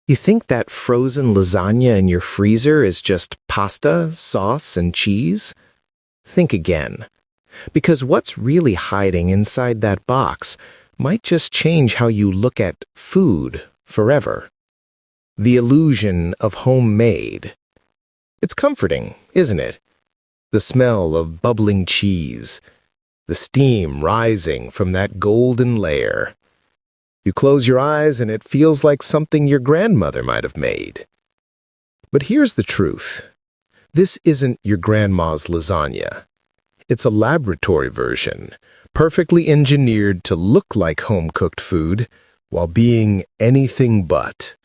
You think that frozen lasagna in your freezer is just pasta, sauce, and cheese? Think again. Because what's really hiding inside that box might just change how you look at food forever. The illusion of homemade. It's comforting, isn't it? The smell of bubbling cheese, the steam rising from that golden layer. You close your eyes and it feels like something your grandmother might have made. But here's the truth. This isn't your grandma's lasagna. It's a laboratory version, perfectly engineered to look like home-cooked food while being anything but.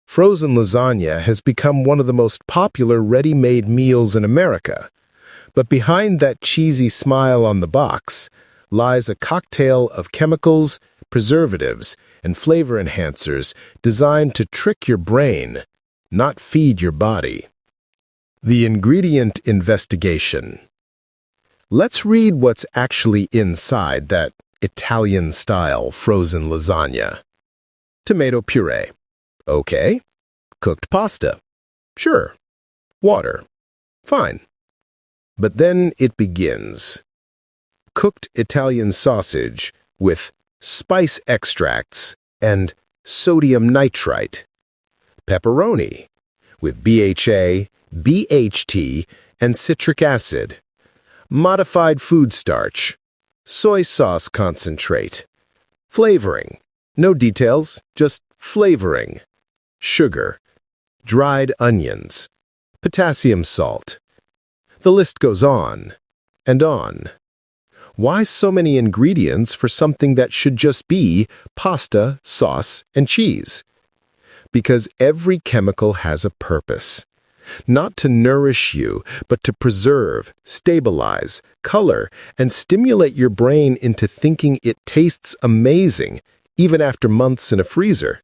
Frozen lasagna has become one of the most popular ready-made meals in America. But behind that cheesy smile on the box lies a cocktail of chemicals, preservatives, and flavor enhancers designed to trick your brain, not feed your body. The ingredient investigation. Let's read what's actually inside that Italian-style frozen lasagna. Tomato puree. Okay. Cooked pasta. Sure. Water. Fine. But then it begins. Cooked Italian sausage with spice extracts and sodium nitrite. Pepperoni with BHA, BHT, and citric acid. Modified food starch. Soy sauce concentrate. Flavoring. No details, just flavoring. Sugar. Dried onions. Potassium salt. The list goes on and on. Why so many ingredients for something that should just be pasta, sauce, and cheese? Because every chemical has a purpose. Not to nourish you, but to preserve, stabilize, color, and stimulate your brain into thinking it tastes amazing, even after months in a freezer.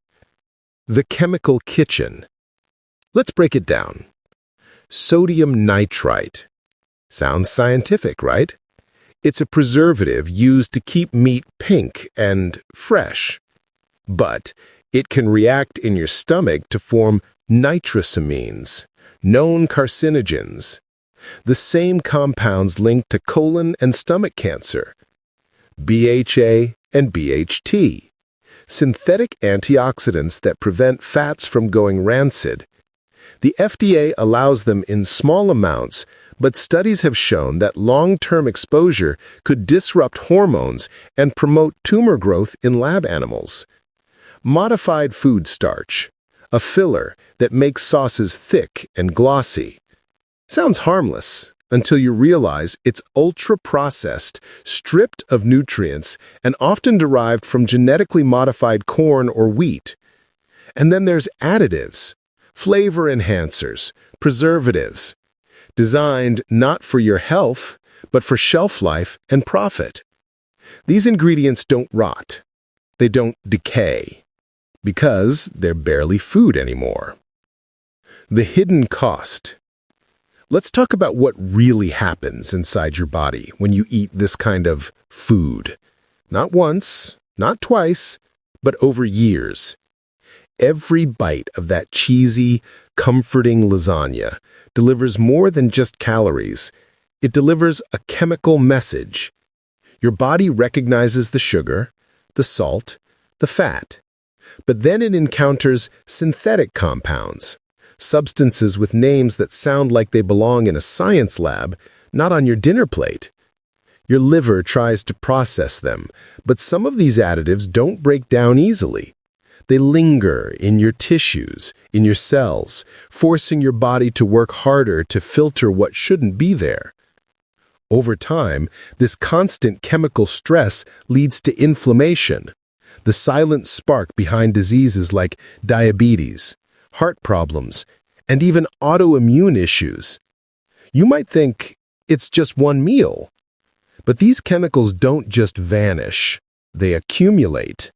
The chemical kitchen. Let's break it down. Sodium nitrite. Sounds scientific, right? It's a preservative used to keep meat pink and fresh. But it can react in your stomach to form nitrosamines, known carcinogens. The same compounds linked to colon and stomach cancer. BHA and BHT, synthetic antioxidants that prevent fats from going rancid. The FDA allows them in small amounts, but studies have shown that long-term exposure could disrupt hormones and promote tumor growth in lab animals. Modified food starch, a filler that makes sauces thick and glossy. Sounds harmless until you realize it's ultra-processed, stripped of nutrients, and often derived from genetically modified corn or wheat. And then there's additives, flavor enhancers, preservatives, designed not for your health, but for shelf life and profit. These ingredients don't rot. They don't decay, because they're barely food anymore. The hidden cost. Let's talk about what really happens inside your body when you eat this kind of food. Not once, not twice, but over years. Every bite of that cheesy, comforting lasagna delivers more than just calories. It delivers a chemical message. Your body recognizes the sugar, the salt, the fat. But then it encounters synthetic compounds, substances with names that sound like they belong in a science lab, not on your dinner plate. Your liver tries to process them, but some of these additives don't break down easily. They linger in your tissues, in your cells, forcing your body to work harder to filter what shouldn't be there. Over time, this constant chemical stress leads to inflammation, the silent spark behind diseases like diabetes, heart problems, and even autoimmune issues. You might think it's just one meal, but these chemicals don't just vanish, they accumulate,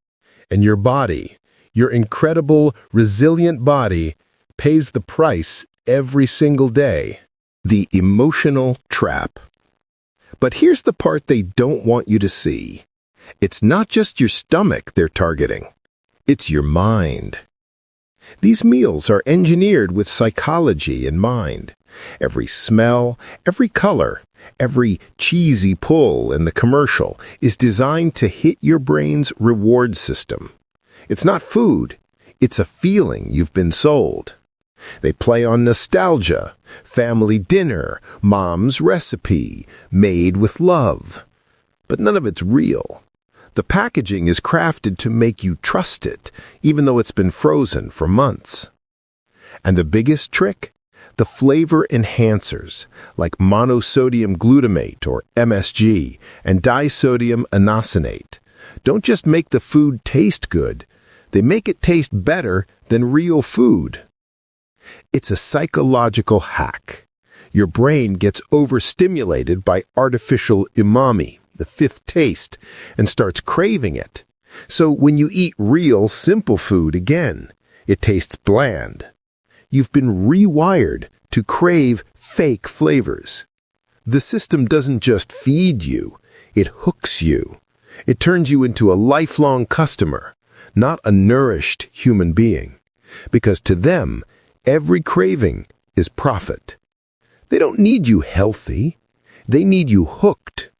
and your body, your incredible, resilient body, pays the price every single day. The emotional trap. But here's the part they don't want you to see. It's not just your stomach they're targeting. It's your mind. These meals are engineered with psychology in mind. Every smell, every color, every cheesy pull in the commercial is designed to hit your brain's reward system. It's not food, it's a feeling you've been sold. They play on nostalgia, family dinner, mom's recipe, made with love. But none of it's real. The packaging is crafted to make you trust it, even though it's been frozen for months. And the biggest trick? The flavor enhancers, like monosodium glutamate or MSG and disodium inosonate, don't just make the food taste good, they make it taste better than real food. It's a psychological hack. Your brain gets overstimulated by artificial umami, the fifth taste, and starts craving it. So when you eat real, simple food again, it tastes bland. You've been rewired to crave fake flavors. The system doesn't just feed you, it hooks you. It turns you into a lifelong customer, not a nourished human being. Because to them, every craving is profit. They don't need you healthy, they need you hooked.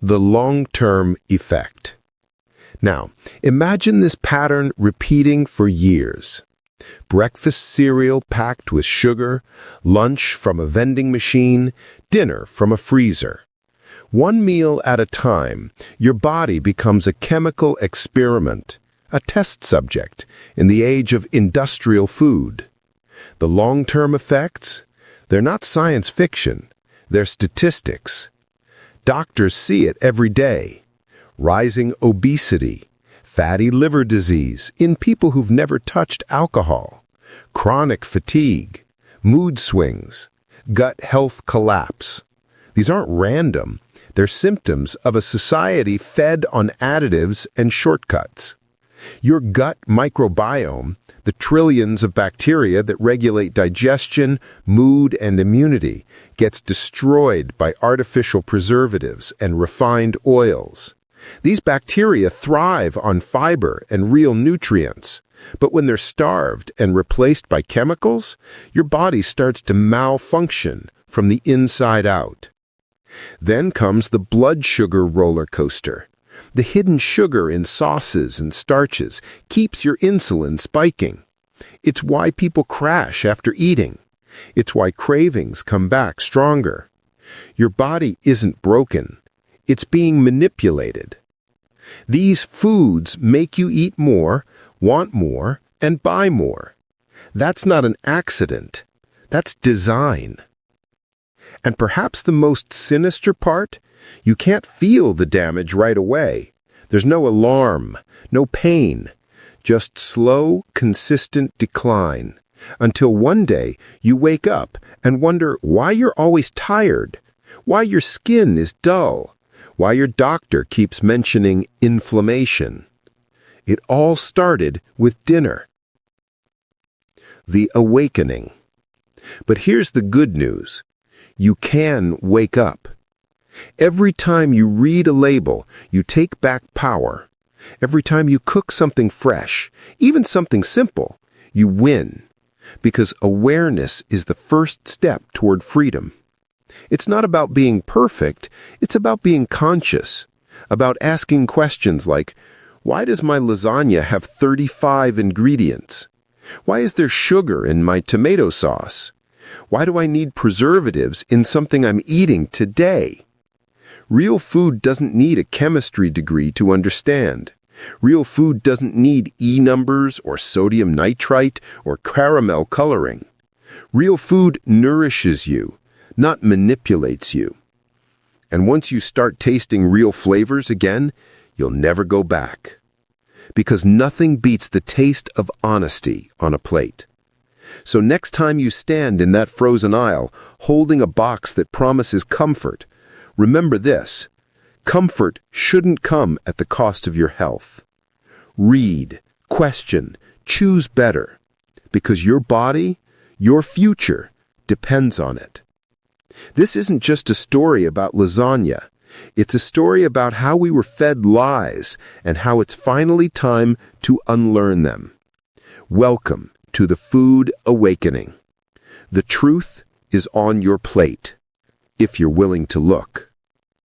The long-term effect. Now, imagine this pattern repeating for years. Breakfast cereal packed with sugar, lunch from a vending machine, dinner from a freezer. One meal at a time, your body becomes a chemical experiment, a test subject in the age of industrial food. The long-term effects? They're not science fiction, they're statistics. Doctors see it every day. Rising obesity, fatty liver disease in people who've never touched alcohol, chronic fatigue, mood swings, gut health collapse. These aren't random. They're symptoms of a society fed on additives and shortcuts. Your gut microbiome, the trillions of bacteria that regulate digestion, mood, and immunity, gets destroyed by artificial preservatives and refined oils. These bacteria thrive on fiber and real nutrients, but when they're starved and replaced by chemicals, your body starts to malfunction from the inside out. Then comes the blood sugar roller coaster. The hidden sugar in sauces and starches keeps your insulin spiking. It's why people crash after eating. It's why cravings come back stronger. Your body isn't broken. It's being manipulated. These foods make you eat more, want more, and buy more. That's not an accident. That's design. And perhaps the most sinister part? You can't feel the damage right away. There's no alarm, no pain, just slow, consistent decline, until one day you wake up and wonder why you're always tired, why your skin is dull, why your doctor keeps mentioning inflammation. It all started with dinner. The awakening. But here's the good news. You can wake up. Every time you read a label, you take back power. Every time you cook something fresh, even something simple, you win. Because awareness is the first step toward freedom. It's not about being perfect, it's about being conscious. About asking questions like, why does my lasagna have 35 ingredients? Why is there sugar in my tomato sauce? Why do I need preservatives in something I'm eating today? Real food doesn't need a chemistry degree to understand. Real food doesn't need E numbers or sodium nitrite or caramel coloring. Real food nourishes you, not manipulates you. And once you start tasting real flavors again, you'll never go back. Because nothing beats the taste of honesty on a plate. So next time you stand in that frozen aisle, holding a box that promises comfort, remember this: comfort shouldn't come at the cost of your health. Read, question, choose better, because your body, your future, depends on it. This isn't just a story about lasagna. It's a story about how we were fed lies and how it's finally time to unlearn them. Welcome to the Food Awakening. The truth is on your plate, if you're willing to look.